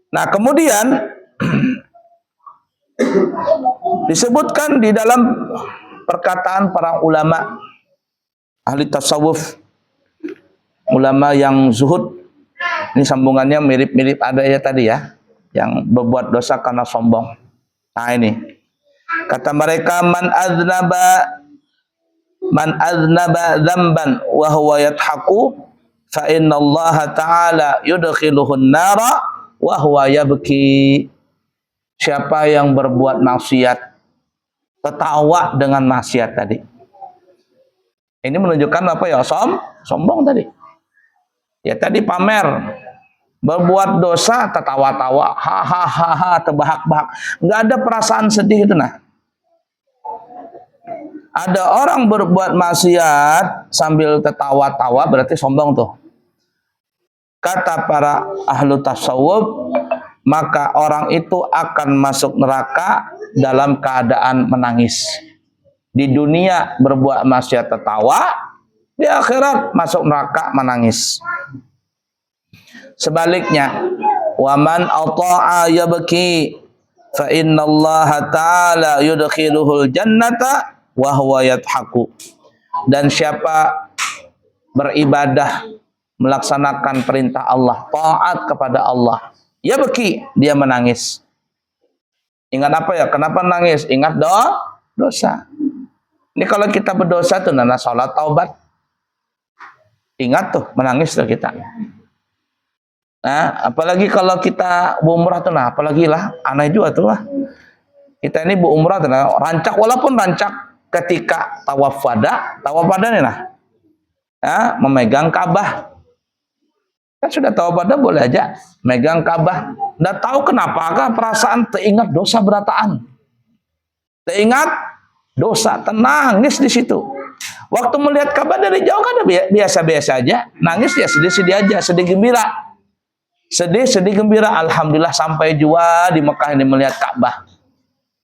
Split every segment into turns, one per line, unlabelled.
Nah, kemudian disebutkan di dalam perkataan para ulama ahli tasawuf, ulama yang zuhud. Ini sambungannya mirip-mirip ada ya tadi ya, yang berbuat dosa karena sombong. Nah ini, kata mereka, man aznaba dzamban wa huwa yadhaku fa inna Allah ta'ala yudkhiluhun nara wa huwa yabki. Siapa yang berbuat maksiat tertawa dengan maksiat tadi. Ini menunjukkan apa ya? Sombong tadi. Ya tadi pamer, berbuat dosa tertawa-tawa, hahaha, terbahak-bahak, nggak ada perasaan sedih itu. Nah, ada orang berbuat maksiat sambil tertawa-tawa berarti sombong tuh. Kata para ahlu tasawuf, maka orang itu akan masuk neraka dalam keadaan menangis. Di dunia berbuat maksiat tertawa, di akhirat masuk neraka menangis. Sebaliknya, waman ata'a yabki fa innallaha ta'ala yudkhiluhul jannata wa huwa yadhaku. Dan siapa beribadah melaksanakan perintah Allah, taat kepada Allah, yabki, dia menangis. Ingat apa ya? Kenapa nangis? Ingat dosa. Ini kalau kita berdosa tuh nana salat taubat. Ingat tuh, menangis tuh kita. Nah, apalagi kalau kita umrah tuh, nah apalagi lah, aneh juga tuh lah. Kita ini umrah tuh, nah, rancak, walaupun rancak ketika tawaf wada nih nah, ya, memegang Ka'bah. Kan sudah tawaf wada boleh aja megang Ka'bah. Nggak tahu kenapakah perasaan teringat dosa berataan. Teringat dosa, tenangis di situ. Waktu melihat Ka'bah dari jauh kan biasa-biasa aja, nangis ya sedih-sedih aja, sedih gembira. Sedih gembira, alhamdulillah sampai jua di Mekah ini melihat Ka'bah.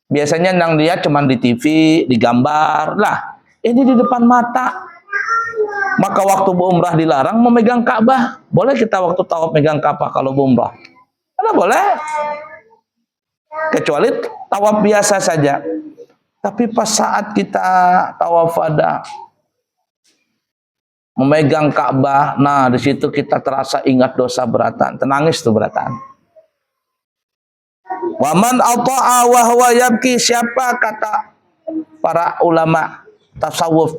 Biasanya yang lihat cuma di TV, di gambar. Lah, ini di depan mata. Maka waktu berumrah dilarang memegang Ka'bah. Boleh kita waktu tawaf megang Ka'bah kalau berumrah? Mana boleh. Kecuali tawaf biasa saja. Tapi pas saat kita tawaf wada, memegang Ka'bah, nah di situ kita terasa ingat dosa beratan, tenangis tuh beratan. Waman ata'a wa huwa yabki, siapa kata para ulama tasawuf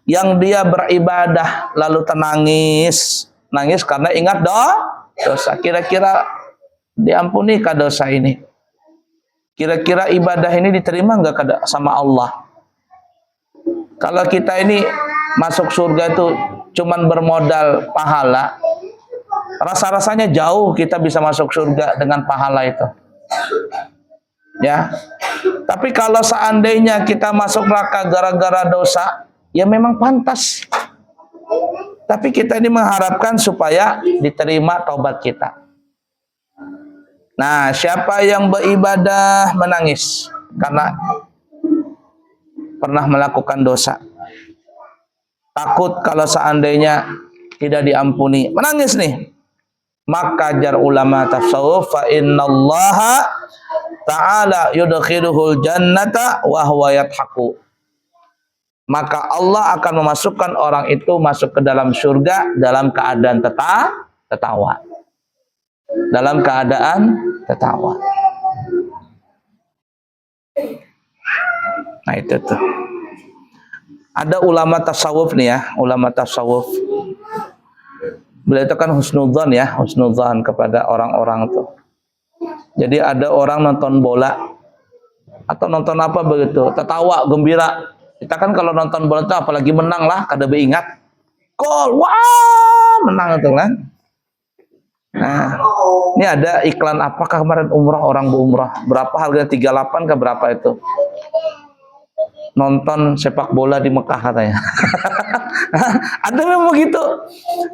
yang dia beribadah lalu nangis karena ingat dosa. Kira-kira diampuni kah dosa ini? Kira-kira ibadah ini diterima enggak sama Allah? Kalau kita ini masuk surga itu cuman bermodal pahala, rasa-rasanya jauh kita bisa masuk surga dengan pahala itu. Ya. Tapi kalau seandainya kita masuk neraka gara-gara dosa, ya memang pantas. Tapi kita ini mengharapkan supaya diterima taubat kita. Nah, siapa yang beribadah menangis karena pernah melakukan dosa, takut kalau seandainya tidak diampuni, menangis nih, maka jar ulama tasawuf, fa innallaha ta'ala yudkhiluhul jannata wa huwa yadhaku. Maka Allah akan memasukkan orang itu masuk ke dalam surga dalam keadaan tertawa. Dalam keadaan tertawa. Nah itu tuh. Ada ulama tasawuf nih ya, ulama tasawuf. Beliau itu kan husnudzon ya, husnudzon kepada orang-orang tuh. Jadi ada orang nonton bola atau nonton apa begitu, tertawa, gembira. Kita kan kalau nonton bola itu apalagi menang lah, kada beingat. Gol, wah, menang itu kan. Nah, ini ada iklan apakah kemarin umrah, orang berumrah. Berapa harganya? 38 ke berapa itu? Nonton sepak bola di Mekah katanya. Ada memang begitu.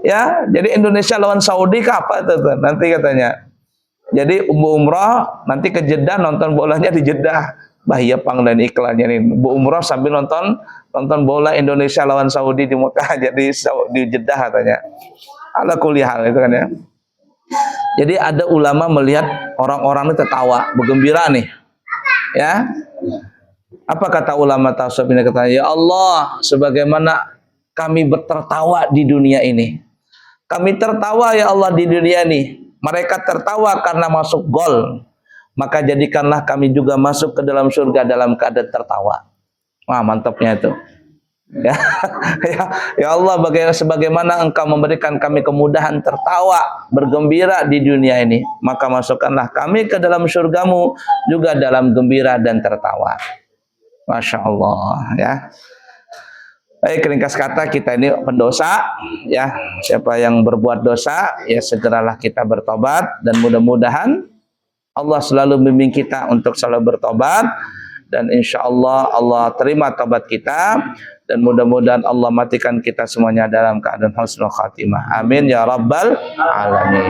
Ya, jadi Indonesia lawan Saudi ke apa itu tuh? Nanti katanya. Jadi umrah nanti ke Jeddah nonton bolanya di Jeddah. Bahaya panggilan iklannya nih. Umrah sambil nonton bola Indonesia lawan Saudi di Mekah, jadi di Jeddah katanya. Ala kulli hal itu kan ya. Jadi ada ulama melihat orang-orang ini tertawa, bergembira nih. Ya. Apa kata ulama tasawuf ini? Kata, ya Allah, sebagaimana kami tertawa di dunia ini. Kami tertawa ya Allah di dunia ini. Mereka tertawa karena masuk gol. Maka jadikanlah kami juga masuk ke dalam surga dalam keadaan tertawa. Wah, mantapnya itu. Ya, ya Allah, sebagaimana Engkau memberikan kami kemudahan tertawa, bergembira di dunia ini, maka masukkanlah kami ke dalam surgamu juga dalam gembira dan tertawa. Masya Allah, ya. Baik, ringkas kata, kita ini pendosa, ya. Siapa yang berbuat dosa, ya segeralah kita bertobat, dan mudah-mudahan Allah selalu membimbing kita untuk selalu bertobat, dan insya Allah Allah terima tobat kita, dan mudah-mudahan Allah matikan kita semuanya dalam keadaan husnul khatimah. Amin ya rabbal alamin.